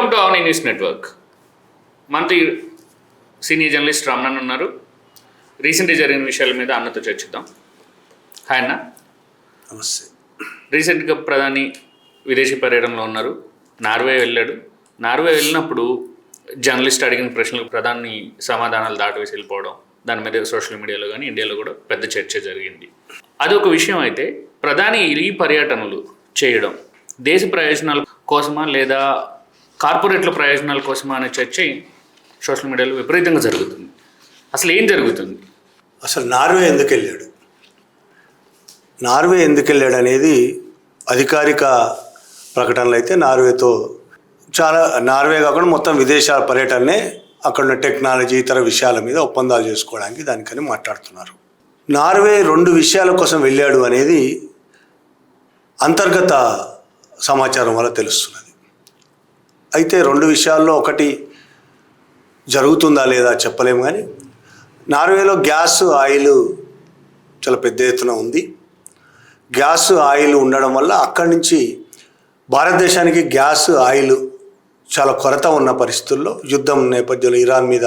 Welcome to Avani news network. మనతో senior journalist Ramanan ఉన్నారు. రీసెంట్గా జరిగిన విషయాల మీద అన్నతో చర్చిద్దాం. హాయ్ అన్న. నమస్తే. రీసెంట్గా ప్రధాని విదేశీ పర్యటనలో ఉన్నారు. నార్వే వెళ్ళాడు. నార్వే వెళ్ళినప్పుడు జర్నలిస్ట్ అడిగిన ప్రశ్నలకు ప్రధాని సమాధానాలు దాటవేసి వెళ్ళిపోవడం, దాని మీద సోషల్ మీడియాలో కానీ ఇండియాలో కూడా పెద్ద చర్చ జరిగింది. అది ఒక విషయం అయితే, ప్రధాని ఈ పర్యటనలు చేయడం దేశ ప్రయోజనాల కోసమా లేదా కార్పొరేట్ల ప్రయోజనాల కోసమా అనే చర్చ సోషల్ మీడియాలో విపరీతంగా జరుగుతుంది. అసలు ఏం జరుగుతుంది? అసలు నార్వే ఎందుకు వెళ్ళాడు అనేది అధికారిక ప్రకటనలు అయితే నార్వే కాకుండా మొత్తం విదేశాల పర్యటననే అక్కడున్న టెక్నాలజీ ఇతర విషయాల మీద ఒప్పందాలు చేసుకోవడానికి దానికని మాట్లాడుతున్నారు. నార్వే 2 విషయాల కోసం వెళ్ళాడు అనేది అంతర్గత సమాచారం వల్ల తెలుస్తున్నది. అయితే 2 విషయాల్లో ఒకటి జరుగుతుందా లేదా చెప్పలేము, కానీ నార్వేలో గ్యాస్ ఆయిల్ చాలా పెద్ద ఎత్తున ఉంది. గ్యాస్ ఆయిల్ ఉండడం వల్ల అక్కడి నుంచి భారతదేశానికి గ్యాస్ ఆయిల్ చాలా కొరత ఉన్న పరిస్థితుల్లో, యుద్ధం నేపథ్యంలో, ఇరాన్ మీద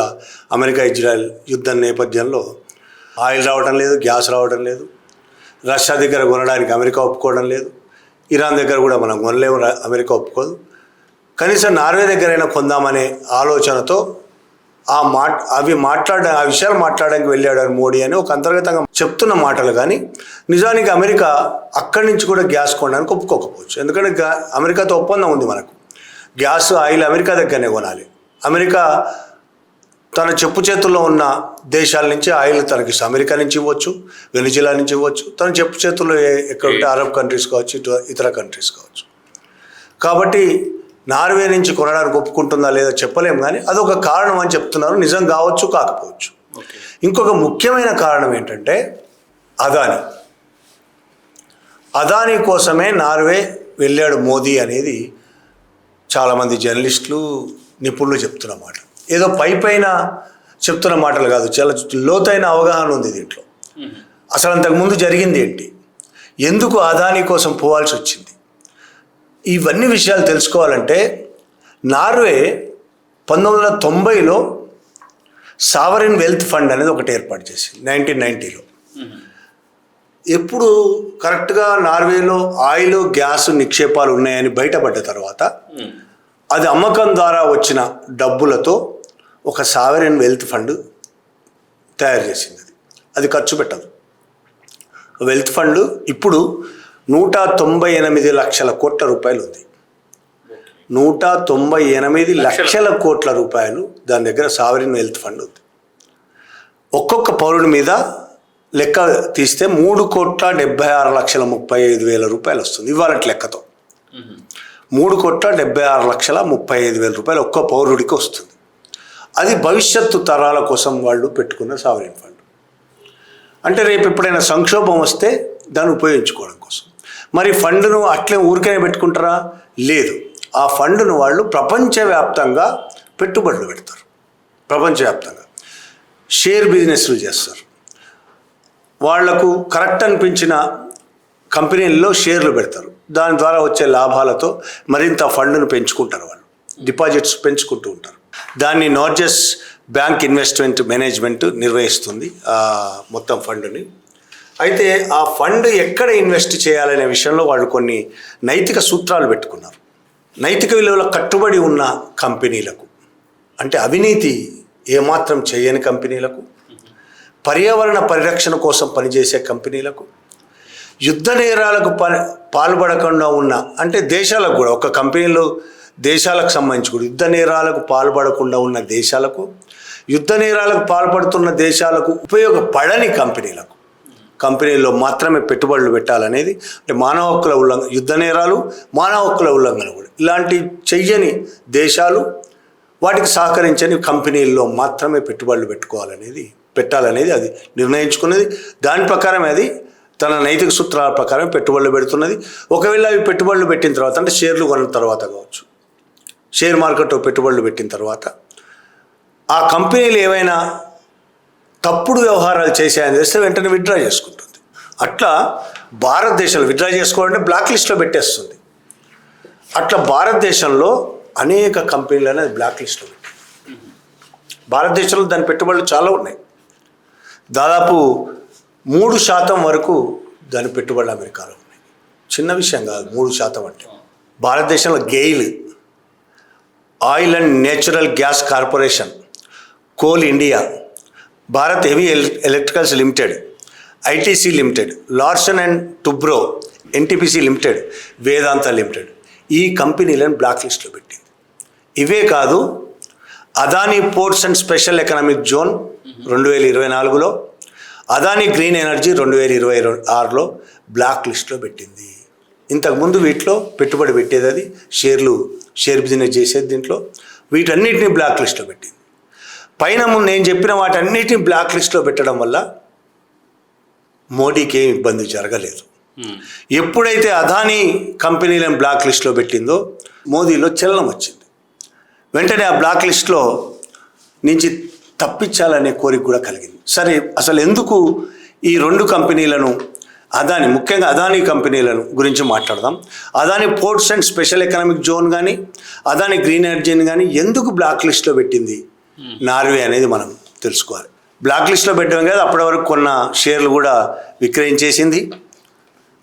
అమెరికా ఇజ్రాయెల్ యుద్ధం నేపథ్యంలో ఆయిల్ రావడం లేదు, గ్యాస్ రావడం లేదు. రష్యా దగ్గర కొనడానికి అమెరికా ఒప్పుకోవడం లేదు. ఇరాన్ దగ్గర కూడా మనం కొనలేము, అమెరికా ఒప్పుకోదు. కనీసం నార్వే దగ్గరైనా కొందామనే ఆలోచనతో ఆ విషయాలు మాట్లాడడానికి వెళ్ళాడు మోడీ అని ఒక అంతర్గతంగా చెప్తున్న మాటలు. కానీ నిజానికి అమెరికా అక్కడి నుంచి కూడా గ్యాస్ కొనడానికి ఒప్పుకోకపోవచ్చు. ఎందుకంటే అమెరికాతో ఒప్పందం ఉంది మనకు. గ్యాస్ ఆయిల్ అమెరికా దగ్గరనే కొనాలి. అమెరికా తన చెప్పు చేతుల్లో ఉన్న దేశాల నుంచి ఆయిల్ తనకి అమెరికా నుంచి ఇవ్వచ్చు, వెనిజులా నుంచి ఇవ్వచ్చు. తన చెప్పు చేతుల్లో ఎక్కడుంటే అరబ్ కంట్రీస్ కావచ్చు, ఇతర కంట్రీస్ కావచ్చు. కాబట్టి నార్వే నుంచి కొనడానికి ఒప్పుకుంటుందా లేదా చెప్పలేము, కానీ అదొక కారణం అని చెప్తున్నారు. నిజం కావచ్చు, కాకపోవచ్చు. ఇంకొక ముఖ్యమైన కారణం ఏంటంటే అదానీ కోసమే నార్వే వెళ్ళాడు మోదీ అనేది చాలామంది జర్నలిస్టులు, నిపుణులు చెప్తున్న మాట. ఏదో పైన చెప్తున్న మాటలు కాదు, చాలా లోతైన అవగాహన ఉంది దీంట్లో. అసలు అంతకుముందు జరిగింది ఏంటి, ఎందుకు అదానీ కోసం పోవాల్సి వచ్చింది, ఇవన్నీ విషయాలు తెలుసుకోవాలంటే నార్వే 1990లో సావరిన్ వెల్త్ ఫండ్ అనేది ఒకటి ఏర్పాటు చేసింది. 1990లో ఎప్పుడు కరెక్ట్గా నార్వేలో ఆయిల్ గ్యాస్ నిక్షేపాలు ఉన్నాయని బయటపడ్డ తర్వాత అది అమ్మకం ద్వారా వచ్చిన డబ్బులతో ఒక సావరిన్ వెల్త్ ఫండ్ తయారు చేసింది. అది ఖర్చు పెట్టదు. వెల్త్ ఫండ్ ఇప్పుడు 198 లక్షల కోట్ల రూపాయలు ఉంది. 198 లక్షల కోట్ల రూపాయలు దాని దగ్గర సావరిన్ వెల్త్ ఫండ్ ఉంది. ఒక్కొక్క పౌరుడి మీద లెక్క తీస్తే 3,76,35,000 రూపాయలు వస్తుంది ఇవాళ లెక్కతో. 3,76,35,000 రూపాయలు ఒక్క పౌరుడికి వస్తుంది. అది భవిష్యత్తు తరాల కోసం వాళ్ళు పెట్టుకున్న సావరిన్ ఫండ్. అంటే రేపు ఎప్పుడైనా సంక్షోభం వస్తే దాన్ని ఉపయోగించుకోవడం కోసం. మరి ఫండ్ను అట్లే ఊరికనే పెట్టుకుంటారా? లేదు. ఆ ఫండ్ను వాళ్ళు ప్రపంచవ్యాప్తంగా పెట్టుబడులు పెడతారు. ప్రపంచవ్యాప్తంగా షేర్ బిజినెస్లు చేస్తారు. వాళ్లకు కరెక్ట్ అనిపించిన కంపెనీల్లో షేర్లు పెడతారు. దాని ద్వారా వచ్చే లాభాలతో మరింత ఫండ్ను పెంచుకుంటారు. వాళ్ళు డిపాజిట్స్ పెంచుకుంటూ ఉంటారు. దాన్ని నార్జెస్ బ్యాంక్ ఇన్వెస్ట్మెంట్ మేనేజ్మెంట్ నిర్వహిస్తుంది మొత్తం ఫండ్ని. అయితే ఆ ఫండ్ ఎక్కడ ఇన్వెస్ట్ చేయాలనే విషయంలో వాళ్ళు కొన్ని నైతిక సూత్రాలు పెట్టుకున్నారు. నైతిక విలువల కట్టుబడి ఉన్న కంపెనీలకు, అంటే అవినీతి ఏమాత్రం చేయని కంపెనీలకు, పర్యావరణ పరిరక్షణ కోసం పనిచేసే కంపెనీలకు, యుద్ధ నేరాలకు పాల్పడకుండా ఉన్న, అంటే దేశాలకు కూడా, ఒక కంపెనీలో దేశాలకు సంబంధించి కూడా యుద్ధ నేరాలకు పాల్పడకుండా ఉన్న దేశాలకు, యుద్ధ నేరాలకు పాల్పడుతున్న దేశాలకు ఉపయోగపడని కంపెనీల్లో మాత్రమే పెట్టుబడులు పెట్టాలనేది. అంటే మానవ హక్కుల ఉల్లంఘన, యుద్ధ నేరాలు, మానవ హక్కుల ఉల్లంఘన కూడా ఇలాంటి చెయ్యని దేశాలు, వాటికి సహకరించని కంపెనీల్లో మాత్రమే పెట్టుబడులు పెట్టాలనేది అది నిర్ణయించుకున్నది. దాని ప్రకారం అది తన నైతిక సూత్రాల ప్రకారం పెట్టుబడులు పెడుతున్నది. ఒకవేళ అవి పెట్టుబడులు పెట్టిన తర్వాత, అంటే షేర్లు కొన్న తర్వాత కావచ్చు, షేర్ మార్కెట్లో పెట్టుబడులు పెట్టిన తర్వాత ఆ కంపెనీలు ఏవైనా తప్పుడు వ్యవహారాలు చేశాయని తెలిస్తే వెంటనే విత్డ్రా చేసుకుంటుంది. అట్లా భారతదేశంలో విత్డ్రా చేసుకోవాలంటే బ్లాక్ లిస్ట్లో పెట్టేస్తుంది. అట్లా భారతదేశంలో అనేక కంపెనీలను అది బ్లాక్ లిస్ట్లో పెట్టింది. భారతదేశంలో దాని పెట్టుబడులు చాలా ఉన్నాయి. దాదాపు 3% వరకు దాని పెట్టుబడులు అమెరికాలో ఉన్నాయి. చిన్న విషయం కాదు 3% అంటే. భారతదేశంలో GAIL, oil and natural gas corporation, coal India, Bharat heavy electricals limited, ITC limited, Larsen and Toubro, NTPC limited, Vedanta limited ఈ కంపెనీలను బ్లాక్ లిస్ట్లో పెట్టింది. ఇవే కాదు, Adani ports and special economic zone 2024లో, అదానీ గ్రీన్ ఎనర్జీ 2026లో బ్లాక్ లిస్ట్లో పెట్టింది. ఇంతకుముందు వీటిలో పెట్టుబడి పెట్టేది, అది షేర్ బిజినెస్ చేసేది. దీంట్లో వీటన్నిటిని బ్లాక్ లిస్ట్లో పెట్టింది. పైన ముందు నేను చెప్పిన వాటన్నిటిని బ్లాక్ లిస్ట్లో పెట్టడం వల్ల మోడీకి ఏం ఇబ్బంది జరగలేదు. ఎప్పుడైతే అదానీ కంపెనీలను బ్లాక్ లిస్ట్లో పెట్టిందో మోదీలో చలనం వచ్చింది. వెంటనే ఆ బ్లాక్ లిస్ట్లో నుంచి తప్పించాలనే కోరిక కూడా కలిగింది. సరే, అసలు ఎందుకు ఈ 2 కంపెనీలను, ముఖ్యంగా అదానీ కంపెనీలను గురించి మాట్లాడదాం. Adani ports and special economic zone కానీ, అదానీ గ్రీన్ ఎనర్జీని కానీ ఎందుకు బ్లాక్ లిస్ట్లో పెట్టింది నార్వే అనేది మనం తెలుసుకోవాలి. బ్లాక్ లిస్ట్లో పెట్టడం కదా, అప్పటి వరకు కొన్న షేర్లు కూడా విక్రయించేసింది.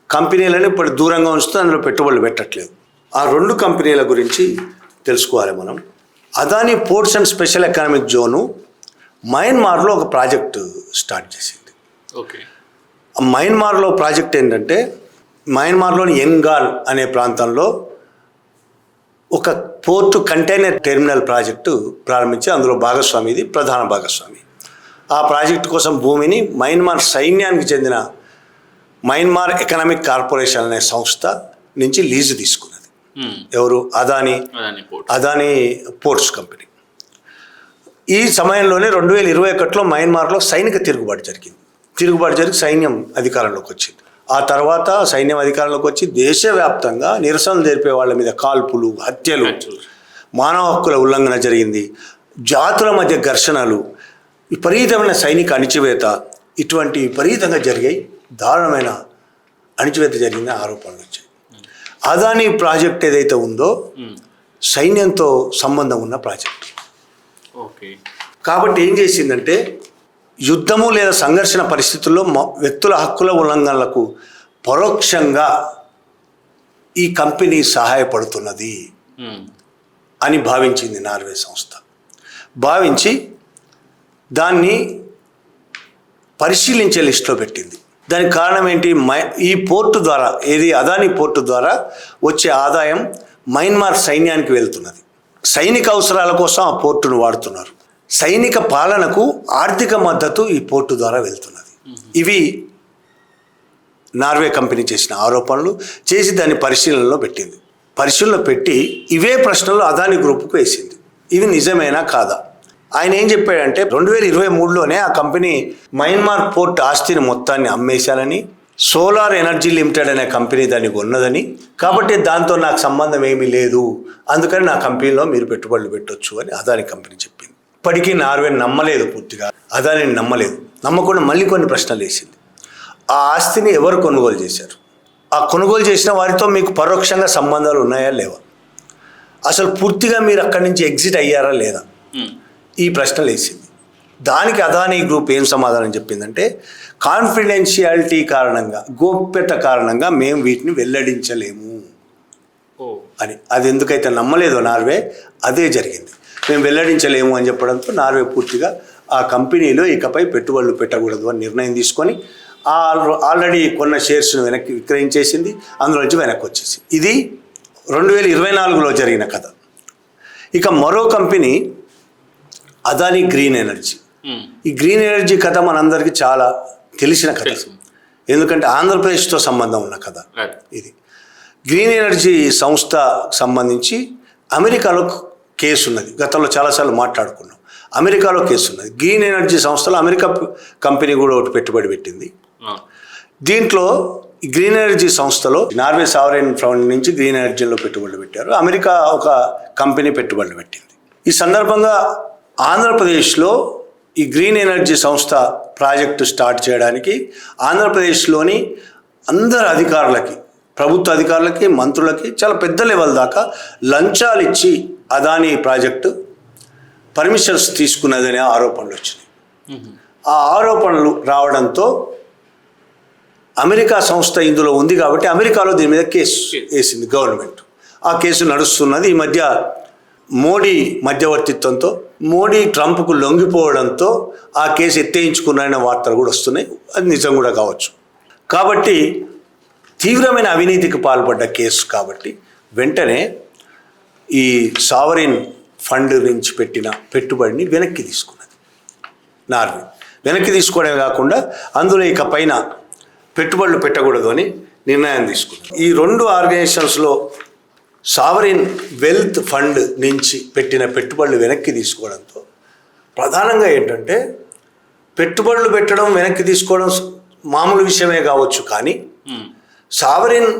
కంపెనీలను ఇప్పుడు దూరంగా ఉంచుతూ అందులో పెట్టుబడులు పెట్టట్లేదు. ఆ 2 కంపెనీల గురించి తెలుసుకోవాలి మనం. Adani ports and special economic zone మయన్మార్లో ఒక ప్రాజెక్టు స్టార్ట్ చేసింది. ఓకే. మయన్మార్లో ప్రాజెక్ట్ ఏంటంటే, మయన్మార్లోని యంగాన్ అనే ప్రాంతంలో ఒక పోర్టు కంటైనర్ టెర్మినల్ ప్రాజెక్టు ప్రారంభించి అందులో భాగస్వామిది ప్రధాన భాగస్వామి. ఆ ప్రాజెక్టు కోసం భూమిని మయన్మార్ సైన్యానికి చెందిన మయన్మార్ ఎకనామిక్ కార్పొరేషన్ అనే సంస్థ నుంచి లీజు తీసుకున్నది. ఎవరు? Adani ports company. ఈ సమయంలోనే 2021లో మయన్మార్లో సైనిక తిరుగుబాటు జరిగి సైన్యం అధికారంలోకి వచ్చింది. ఆ తర్వాత సైన్యం అధికారంలోకి వచ్చి దేశవ్యాప్తంగా నిరసనలు జరిపే వాళ్ళ మీద కాల్పులు, హత్యలు, మానవ హక్కుల ఉల్లంఘన జరిగింది. జాతుల మధ్య ఘర్షణలు, విపరీతమైన సైనిక అణిచివేత, ఇటువంటి విపరీతంగా జరిగాయి. దారుణమైన అణిచివేత జరిగిన ఆరోపణలు వచ్చాయి. అదానీ ప్రాజెక్ట్ ఏదైతే ఉందో సైన్యంతో సంబంధం ఉన్న ప్రాజెక్ట్. ఓకే. కాబట్టి ఏం చేసిందంటే, యుద్ధము లేదా సంఘర్షణ పరిస్థితుల్లో వ్యక్తుల హక్కుల ఉల్లంఘనలకు పరోక్షంగా ఈ కంపెనీ సహాయపడుతున్నది అని భావించింది నార్వే సంస్థ. భావించి దాన్ని పరిశీలించే లిస్టులో పెట్టింది. దానికి కారణం ఏంటి? ఈ పోర్టు ద్వారా, అదానీ పోర్టు ద్వారా వచ్చే ఆదాయం మయన్మార్ సైన్యానికి వెళ్తున్నది. సైనిక అవసరాల కోసం ఆ పోర్టును వాడుతున్నారు. సైనిక పాలనకు ఆర్థిక మద్దతు ఈ పోర్టు ద్వారా వెళ్తున్నది. ఇవి నార్వే కంపెనీ చేసిన ఆరోపణలు చేసి దాన్ని పరిశీలనలో పెట్టింది. పరిశీలనలో పెట్టి ఇవే ప్రశ్నలు అదానీ గ్రూపుకు వేసింది. ఇవి నిజమేనా కాదా? ఆయన ఏం చెప్పాడంటే, 2023లోనే ఆ కంపెనీ మయన్మార్ పోర్ట్ ఆస్తిని మొత్తాన్ని అమ్మేశానని, సోలార్ ఎనర్జీ లిమిటెడ్ అనే కంపెనీ దాన్ని కొన్నదని, కాబట్టి దాంతో నాకు సంబంధం ఏమీ లేదు, అందుకని నా కంపెనీలో మీరు పెట్టుబడులు పెట్టొచ్చు అని అదానీ కంపెనీ చెప్పింది. ఇప్పటికీ నార్వే నమ్మలేదు, పూర్తిగా అదానీని నమ్మలేదు. నమ్మకుండా మళ్ళీ కొన్ని ప్రశ్నలు వేసింది. ఆ ఆస్తిని ఎవరు కొనుగోలు చేశారు? ఆ కొనుగోలు చేసిన వారితో మీకు పరోక్షంగా సంబంధాలు ఉన్నాయా లేవా? అసలు పూర్తిగా మీరు అక్కడి నుంచి ఎగ్జిట్ అయ్యారా లేదా? ఈ ప్రశ్నలు వేసింది. దానికి అదానీ గ్రూప్ ఏం సమాధానం చెప్పిందంటే, కాన్ఫిడెన్షియాలిటీ కారణంగా, గోప్యత కారణంగా మేము వీటిని వెల్లడించలేము అని. అది ఎందుకైతే నమ్మలేదో నార్వే, అదే జరిగింది. మేము వెల్లడించలేము అని చెప్పడంతో నార్వే పూర్తిగా ఆ కంపెనీలో ఇకపై పెట్టుబడులు పెట్టకూడదు అని నిర్ణయం తీసుకొని ఆల్రెడీ కొన్న షేర్స్ను వెనక్కి విక్రయించేసింది, అందులో నుంచి వెనక్కి వచ్చేసింది. ఇది 2024లో జరిగిన కథ. ఇక మరో కంపెనీ అదానీ గ్రీన్ ఎనర్జీ. ఈ గ్రీన్ ఎనర్జీ కథ మనందరికీ చాలా తెలిసిన కథ, ఎందుకంటే ఆంధ్రప్రదేశ్తో సంబంధం ఉన్న కథ ఇది. గ్రీన్ ఎనర్జీ సంస్థ సంబంధించి అమెరికాలో కేసు ఉన్నది. గతంలో చాలాసార్లు మాట్లాడుకున్నాం. అమెరికాలో కేసు ఉన్నది. గ్రీన్ ఎనర్జీ సంస్థలో అమెరికా కంపెనీ కూడా ఒకటి పెట్టుబడి పెట్టింది. దీంట్లో గ్రీన్ ఎనర్జీ సంస్థలో నార్వే సావరెన్ ఫండ్ నుంచి గ్రీన్ ఎనర్జీలో పెట్టుబడులు పెట్టారు. అమెరికా ఒక కంపెనీ పెట్టుబడులు పెట్టింది. ఈ సందర్భంగా ఆంధ్రప్రదేశ్లో ఈ గ్రీన్ ఎనర్జీ సంస్థ ప్రాజెక్టు స్టార్ట్ చేయడానికి ఆంధ్రప్రదేశ్లోని అందరు అధికారులకి, ప్రభుత్వ అధికారులకి, మంత్రులకి చాలా పెద్ద లెవెల్ దాకా లంచాలు ఇచ్చి అదానీ ప్రాజెక్టు పర్మిషన్స్ తీసుకున్నదనే ఆరోపణలు వచ్చినాయి. ఆ ఆరోపణలు రావడంతో అమెరికా సంస్థ ఇందులో ఉంది కాబట్టి అమెరికాలో దీని మీద కేసు వేసింది గవర్నమెంట్. ఆ కేసు నడుస్తున్నది. ఈ మధ్య మోడీ మధ్యవర్తిత్వంతో మోడీ ట్రంప్కు లొంగిపోవడంతో ఆ కేసు ఎత్తేయించుకున్నాయన్న వార్తలు కూడా వస్తున్నాయి. అది నిజం కూడా కావచ్చు. కాబట్టి తీవ్రమైన అవినీతికి పాల్పడ్డ కేసు కాబట్టి వెంటనే ఈ సావరిన్ ఫండ్ నుంచి పెట్టిన పెట్టుబడిని వెనక్కి తీసుకున్నది నార్వే. వెనక్కి తీసుకోవడమే కాకుండా అందులో ఇక పైన పెట్టుబడులు పెట్టకూడదు అని నిర్ణయం తీసుకున్నది. ఈ 2 ఆర్గనైజేషన్స్లో సావరిన్ వెల్త్ ఫండ్ నుంచి పెట్టిన పెట్టుబడులు వెనక్కి తీసుకోవడంతో ప్రధానంగా ఏంటంటే పెట్టుబడులు పెట్టడం వెనక్కి తీసుకోవడం మామూలు విషయమే కావచ్చు, కానీ సావరిన్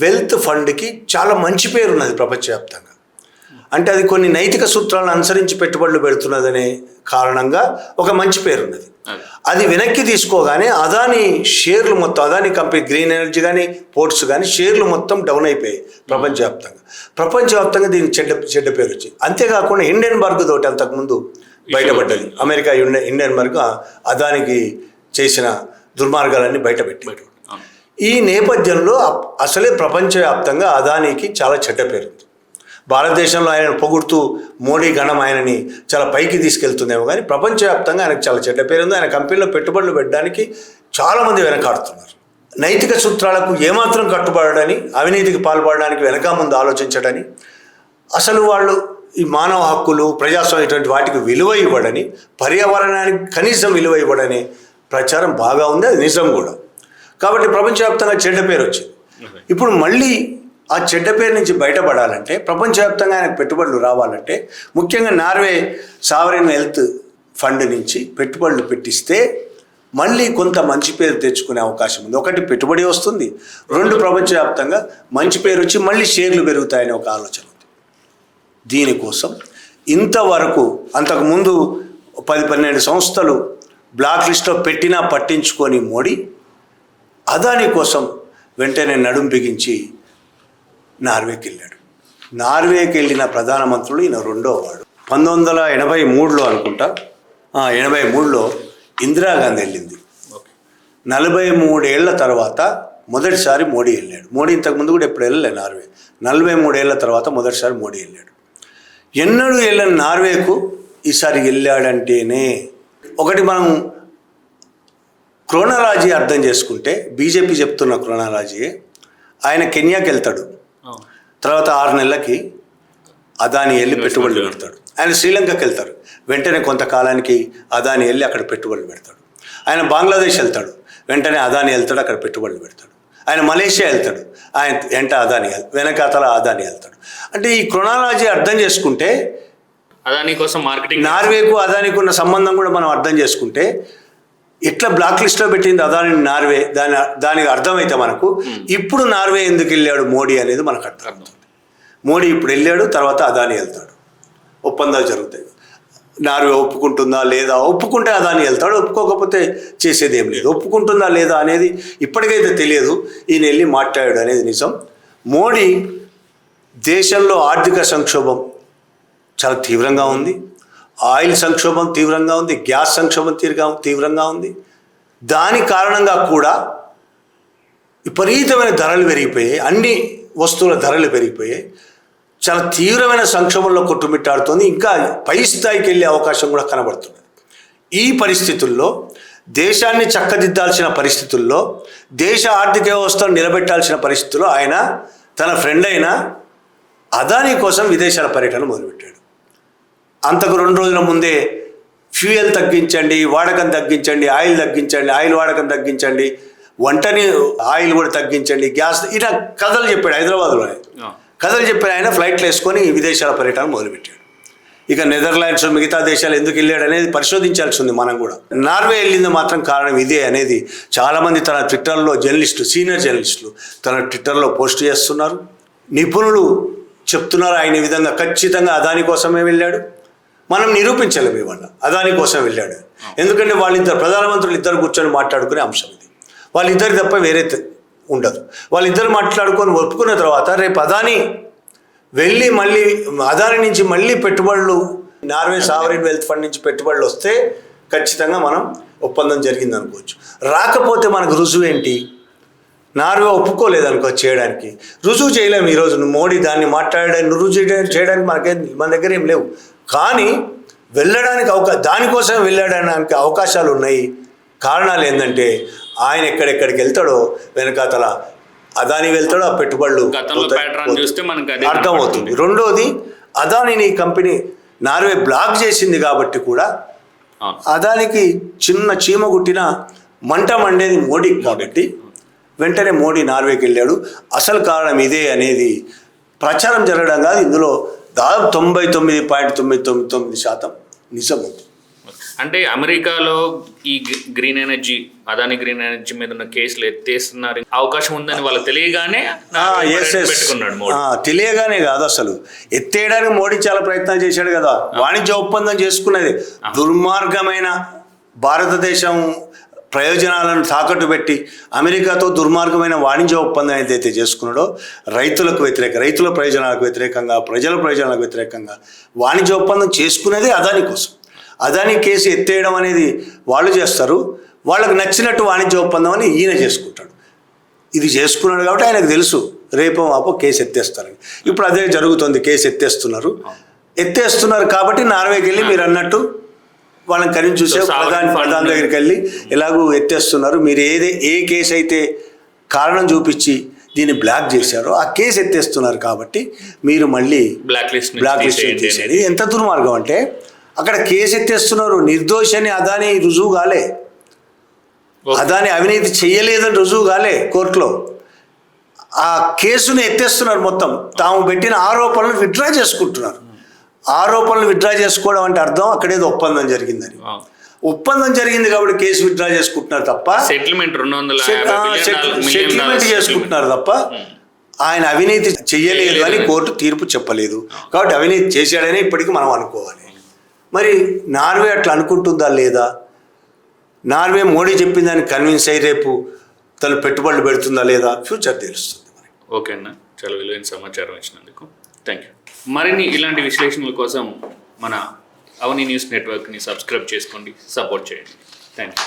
వెల్త్ ఫండ్కి చాలా మంచి పేరు ఉన్నది ప్రపంచవ్యాప్తంగా. అంటే అది కొన్ని నైతిక సూత్రాలను అనుసరించి పెట్టుబడులు పెడుతున్నదనే కారణంగా ఒక మంచి పేరు ఉన్నది. అది వెనక్కి తీసుకోగానే అదానీ షేర్లు మొత్తం, అదానీ కంపెనీ గ్రీన్ ఎనర్జీ కానీ పోర్ట్స్ కానీ షేర్లు మొత్తం డౌన్ అయిపోయాయి ప్రపంచవ్యాప్తంగా దీనికి చెడ్డ పేరు వచ్చింది. అంతేకాకుండా హిండెన్బర్గ్ తోటి అంతకుముందు బయటపడ్డది. అమెరికా హిండెన్బర్గ్ అదానికి చేసిన దుర్మార్గాలన్నీ బయటపెట్టాడు. ఈ నేపథ్యంలో అసలే ప్రపంచవ్యాప్తంగా అదానీకి చాలా చెడ్డ పేరుంది. భారతదేశంలో ఆయన పొగుడుతూ మోడీ గణం ఆయనని చాలా పైకి తీసుకెళ్తుందేమో, కానీ ప్రపంచవ్యాప్తంగా ఆయనకు చాలా చెడ్డ పేరుంది. ఆయన కంపెనీలో పెట్టుబడులు పెట్టడానికి చాలామంది వెనకాడుతున్నారు. నైతిక సూత్రాలకు ఏమాత్రం కట్టుబడని, అవినీతికి పాల్పడడానికి వెనక ముందు ఆలోచించడని, అసలు వాళ్ళు ఈ మానవ హక్కులు ప్రజాస్వామ్యం ఇటువంటి వాటికి విలువ ఇవ్వడని, పర్యావరణానికి కనీసం విలువ ఇవ్వడని ప్రచారం బాగా ఉంది. అది నిజం కూడా. కాబట్టి ప్రపంచవ్యాప్తంగా చెడ్డ పేరు వచ్చింది. ఇప్పుడు మళ్ళీ ఆ చెడ్డ పేరు నుంచి బయటపడాలంటే, ప్రపంచవ్యాప్తంగా ఆయనకు పెట్టుబడులు రావాలంటే, ముఖ్యంగా నార్వే సావరిన్ వెల్త్ ఫండ్ నుంచి పెట్టుబడులు పెట్టిస్తే మళ్ళీ కొంత మంచి పేరు తెచ్చుకునే అవకాశం ఉంది. ఒకటి పెట్టుబడి వస్తుంది, 2 ప్రపంచవ్యాప్తంగా మంచి పేరు వచ్చి మళ్ళీ షేర్లు పెరుగుతాయనే ఒక ఆలోచన ఉంది. దీనికోసం ఇంతవరకు అంతకుముందు 10-12 సంస్థలు బ్లాక్ లిస్ట్లో పెట్టినా పట్టించుకొని మోడీ అదానీ కోసం వెంటనే నడుం బిగించి నార్వేకి వెళ్ళాడు. నార్వేకి వెళ్ళిన ప్రధానమంత్రులు ఈయన 2వ వాడు. 1983లో అనుకుంటా, 83లో ఇందిరాగాంధీ వెళ్ళింది. 43 ఏళ్ల తర్వాత మొదటిసారి మోడీ వెళ్ళాడు. మోడీ ఇంతకుముందు కూడా ఎప్పుడు వెళ్ళలే నార్వే. 43 ఏళ్ల తర్వాత మొదటిసారి మోడీ వెళ్ళాడు. ఎన్నడూ వెళ్ళని నార్వేకు ఈసారి వెళ్ళాడంటేనే ఒకటి మనం క్రోనాలజీ అర్థం చేసుకుంటే, బీజేపీ చెప్తున్న క్రోనాలజీ, ఆయన కెన్యాకి వెళ్తాడు, తర్వాత 6 నెలలకి అదానీ వెళ్ళి పెట్టుబడులు పెడతాడు. ఆయన శ్రీలంకకి వెళ్తారు, వెంటనే కొంతకాలానికి అదానీ వెళ్ళి అక్కడ పెట్టుబడులు పెడతాడు. ఆయన బంగ్లాదేశ్ వెళ్తాడు, వెంటనే అదానీ వెళ్తాడు, అక్కడ పెట్టుబడులు పెడతాడు. ఆయన మలేషియా వెళ్తాడు, ఆయన వెంట అదానీ వెనకాతల అదానీ వెళ్తాడు. అంటే ఈ క్రోనాలజీ అర్థం చేసుకుంటే, అదానీ కోసం మార్కెటింగ్, నార్వేకు అదానీకి ఉన్న సంబంధం కూడా మనం అర్థం చేసుకుంటే, ఎట్లా బ్లాక్ లిస్ట్లో పెట్టింది అదానీ నార్వే, దానికి అర్థమైతే మనకు ఇప్పుడు నార్వే ఎందుకు వెళ్ళాడు మోడీ అనేది మనకు అర్థమవుతుంది. మోడీ ఇప్పుడు వెళ్ళాడు, తర్వాత అదానీ వెళ్తాడు, ఒప్పందాలు జరుగుతాయి. నార్వే ఒప్పుకుంటుందా లేదా, ఒప్పుకుంటే అదానీ వెళ్తాడు, ఒప్పుకోకపోతే చేసేది ఏం లేదు. ఒప్పుకుంటుందా లేదా అనేది ఇప్పటికైతే తెలియదు. ఈయన వెళ్ళి మాట్లాడాడు అనేది నిజం. మోడీ దేశంలో ఆర్థిక సంక్షోభం చాలా తీవ్రంగా ఉంది, ఆయిల్ సంక్షోభం తీవ్రంగా ఉంది, గ్యాస్ సంక్షోభం తీవ్రంగా ఉంది. దాని కారణంగా కూడా విపరీతమైన ధరలు పెరిగిపోయాయి, అన్ని వస్తువుల ధరలు పెరిగిపోయాయి. చాలా తీవ్రమైన సంక్షోభంలో కొట్టుమిట్టాడుతోంది. ఇంకా పై స్థాయికి వెళ్ళే అవకాశం కూడా కనబడుతున్నది. ఈ పరిస్థితుల్లో దేశాన్ని చక్కదిద్దాల్సిన పరిస్థితుల్లో, దేశ ఆర్థిక వ్యవస్థను నిలబెట్టాల్సిన పరిస్థితుల్లో ఆయన తన ఫ్రెండ్ అయిన అదానీ కోసం విదేశాల పర్యటన మొదలుపెట్టాడు. అంతకు 2 రోజుల ముందే ఫ్యూయల్ తగ్గించండి, వాడకం తగ్గించండి, ఆయిల్ తగ్గించండి, ఆయిల్ వాడకం తగ్గించండి, వంటని ఆయిల్ కూడా తగ్గించండి, గ్యాస్, ఇలా కథలు చెప్పాడు. హైదరాబాద్లోనే కథలు చెప్పాడు. ఆయన ఫ్లైట్లు వేసుకొని విదేశాల పర్యటన మొదలుపెట్టాడు. ఇక నెదర్లాండ్స్, మిగతా దేశాలు ఎందుకు వెళ్ళాడు అనేది పరిశోధించాల్సి ఉంది మనం కూడా. నార్వే వెళ్ళింది మాత్రం కారణం ఇదే అనేది చాలామంది తన ట్విట్టర్లో సీనియర్ జర్నలిస్టులు తన ట్విట్టర్లో పోస్ట్ చేస్తున్నారు. నిపుణులు చెప్తున్నారు ఆయన ఈ విధంగా ఖచ్చితంగా అదానీ కోసమే వెళ్ళాడు. మనం నిరూపించలేము ఇవాళ అదానీ కోసం వెళ్ళాడు. ఎందుకంటే ప్రధానమంత్రులు ఇద్దరు కూర్చొని మాట్లాడుకునే అంశం ఇది. వాళ్ళిద్దరి తప్ప వేరే ఉండదు. వాళ్ళిద్దరు మాట్లాడుకొని ఒప్పుకున్న తర్వాత రేపు అదానీ వెళ్ళి మళ్ళీ అదాని నుంచి మళ్ళీ పెట్టుబడులు నార్వే సావరిన్ వెల్త్ ఫండ్ నుంచి పెట్టుబడులు వస్తే ఖచ్చితంగా మనం ఒప్పందం జరిగింది అనుకోవచ్చు. రాకపోతే మనకు రుజువు ఏంటి? నార్వే ఒప్పుకోలేదనుకో చేయడానికి, రుజువు చేయలేము. ఈరోజు మోడీ దాన్ని మాట్లాడడానికి రుజువు చేయడానికి మన దగ్గర ఏం లేవు. కానీ వెళ్ళడానికి దానికోసం వెళ్ళడానికి అవకాశాలు ఉన్నాయి. కారణాలు ఏంటంటే ఆయన ఎక్కడెక్కడికి వెళ్తాడో వెనకాతల అదాని వెళ్తాడో ఆ పెట్టుబడులు అర్థమవుతుంది. రెండోది, అదానిని కంపెనీ నార్వే బ్లాక్ చేసింది కాబట్టి కూడా అదానికి చిన్న చీమ కుట్టిన మంట మండేది మోడీకి కాబట్టి వెంటనే మోడీ నార్వేకి వెళ్ళాడు. అసలు కారణం ఇదే అనేది ప్రచారం జరగడం కాదు, ఇందులో దాదాపు 99.999% నిజం ఉంది. అంటే అమెరికాలో ఈ green energy, Adani green energy మీద ఉన్న కేసులు ఎత్తేస్తున్నారు, అవకాశం ఉందని వాళ్ళు తెలియగానే పెట్టుకున్నాడు మోడీ. తెలియగానే కాదు, అసలు ఎత్తేయడానికి మోడీ చాలా ప్రయత్నాలు చేశాడు కదా. వాణిజ్య ఒప్పందం చేసుకున్నది దుర్మార్గమైన భారతదేశం ప్రయోజనాలను తాకట్టు పెట్టి అమెరికాతో దుర్మార్గమైన వాణిజ్య ఒప్పందం ఏదైతే చేసుకున్నాడో రైతుల ప్రయోజనాలకు వ్యతిరేకంగా, ప్రజల ప్రయోజనాలకు వ్యతిరేకంగా వాణిజ్య ఒప్పందం చేసుకునేది అదాని కోసం. అదాని కేసు ఎత్తేయడం అనేది వాళ్ళు చేస్తారు, వాళ్ళకు నచ్చినట్టు వాణిజ్య ఒప్పందం అని ఈయన చేసుకుంటాడు. ఇది చేసుకున్నాడు కాబట్టి ఆయనకు తెలుసు రేపో మాపో కేసు ఎత్తేస్తారని. ఇప్పుడు అదే జరుగుతుంది, కేసు ఎత్తేస్తున్నారు కాబట్టి నార్వేకి వెళ్ళి మీరు అన్నట్టు వాళ్ళని కలిసి చూసే ప్రధాని దగ్గరికి వెళ్ళి ఎలాగూ ఎత్తేస్తున్నారు, మీరు ఏ కేసు అయితే కారణం చూపించి దీన్ని బ్లాక్ చేశారో ఆ కేసు ఎత్తేస్తున్నారు కాబట్టి మీరు మళ్ళీ బ్లాక్ లిస్ట్ తీసేది. ఎంత దుర్మార్గం అంటే అక్కడ కేసు ఎత్తేస్తున్నారు, నిర్దోషి అని అదాని రుజువు కాలే, అదాని అవినీతి చెయ్యలేదని రుజువు కాలే కోర్టులో. ఆ కేసును ఎత్తేస్తున్నారు, మొత్తం తాము పెట్టిన ఆరోపణలు విత్డ్రా చేసుకుంటున్నారు. ఆరోపణలు విత్డ్రా చేసుకోవడం అంటే అర్థం అక్కడేదో ఒప్పందం జరిగిందని. ఒప్పందం జరిగింది కాబట్టి కేసు విత్డ్రా చేసుకుంటున్నారు తప్ప సెటిల్మెంట్ చేసుకుంటున్నారు తప్ప ఆయన అవినీతి చెయ్యలేదు అని కోర్టు తీర్పు చెప్పలేదు. కాబట్టి అవినీతి చేశాడని ఇప్పటికీ మనం అనుకోవాలి. మరి నార్వే అట్లా అనుకుంటుందా లేదా? నార్వే మోడీ చెప్పిన దాన్ని కన్విన్స్ అయ్యి రేపు తను పెట్టుబడులు పెడుతుందా లేదా? ఫ్యూచర్ తెలుస్తుంది. ఓకే అన్న, చాలా విలువైన సమాచారం ఇచ్చినందుకు థ్యాంక్ యూ. మరిన్ని ఇలాంటి విశ్లేషణల కోసం మన అవని న్యూస్ నెట్వర్క్ని సబ్స్క్రైబ్ చేసుకోండి, సపోర్ట్ చేయండి. Thank you.